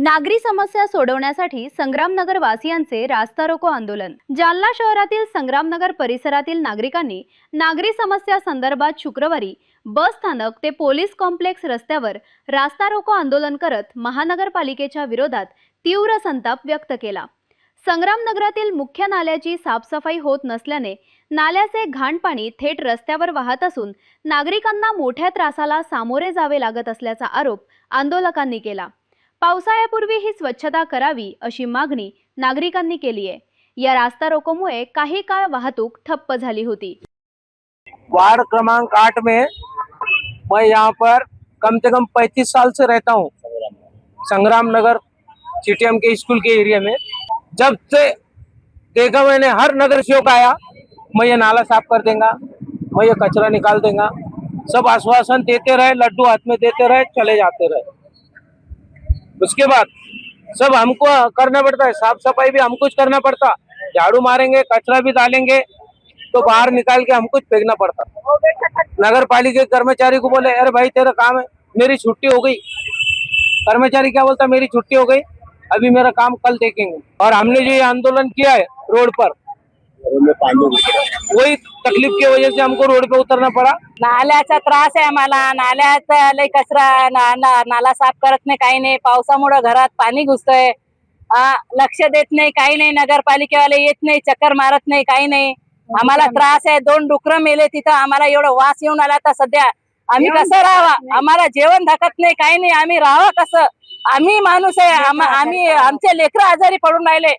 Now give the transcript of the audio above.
नागरी समस्या सोडवण्यासाठी संग्रामनगर वासियांचे रास्ता रोको आंदोलन। जालना शहरातील संग्रामनगर परिसरातील नागरिकांनी नागरी समस्या संदर्भात शुक्रवारी बस स्थानक ते पोलीस कॉम्प्लेक्स रस्त्यावर रास्ता रोको आंदोलन करत महानगरपालिकेच्या विरोधात तीव्र संताप व्यक्त केला। संग्रामनगरातील मुख्य नाल्याची साफसफाई होत नसल्याने नाल्याचे घाण पाणी थेट रस्त्यावर वाहत असून नागरिकांना मोठ्या त्रासाला सामोरे जावे लागत असल्याचा आरोप आंदोलकांनी केला। पावसाळ्यापूर्वी ही स्वच्छता करावी अशी मागणी नागरिकांनी केली आहे। या रास्ता रोकोमुळे काही काळ वाहतूक ठप्प झाली होती। वार्ड क्रमांक 8 में मैं यहाँ पर कम से कम 35 साल से रहता हूँ। संग्राम नगर सीटीएम के स्कूल के एरिया में जब से देखा मैंने, हर नगर सेवक आया, मैं ये नाला साफ कर देगा, मैं ये कचरा निकाल देगा, सब आश्वासन देते रहे, लड्डू हाथ में देते रहे, चले जाते रहे। उसके बाद सब हमको करना पड़ता है, साफ सफाई भी हमको करना पड़ता, झाड़ू मारेंगे, कचरा भी डालेंगे तो बाहर निकाल के हमको फेंकना पड़ता। नगर पालिका के कर्मचारी को बोले, अरे भाई तेरा काम है, मेरी छुट्टी हो गई। कर्मचारी क्या बोलता, मेरी छुट्टी हो गई, अभी मेरा काम कल देखेंगे। और हमने जो ये आंदोलन किया है रोड पर, वही तकलीफ की वजह से हमको रोड पे उतरना पड़ा। नाल्याचा त्रास आहे आम्हाला। नाल्यात लय कचरा, नाला साफ करत नाही, काही नाही। पावसामुळे घरात पाणी घुसतंय, लक्ष देत नाही, काही नाही। नगरपालिकेवाले येत नाही, चक्कर मारत नाही, काही नाही। आम्हाला त्रास आहे। 2 डुकर मेले तिथं, आम्हाला एवढं वास येऊन आला। तर सध्या आम्ही कसं राहावा? आम्हाला जेवण धकत नाही, काही नाही। आम्ही राहावं कसं? आम्ही माणूस आहे, आम्ही आमचे लेकरं आजारी पडून राहिले।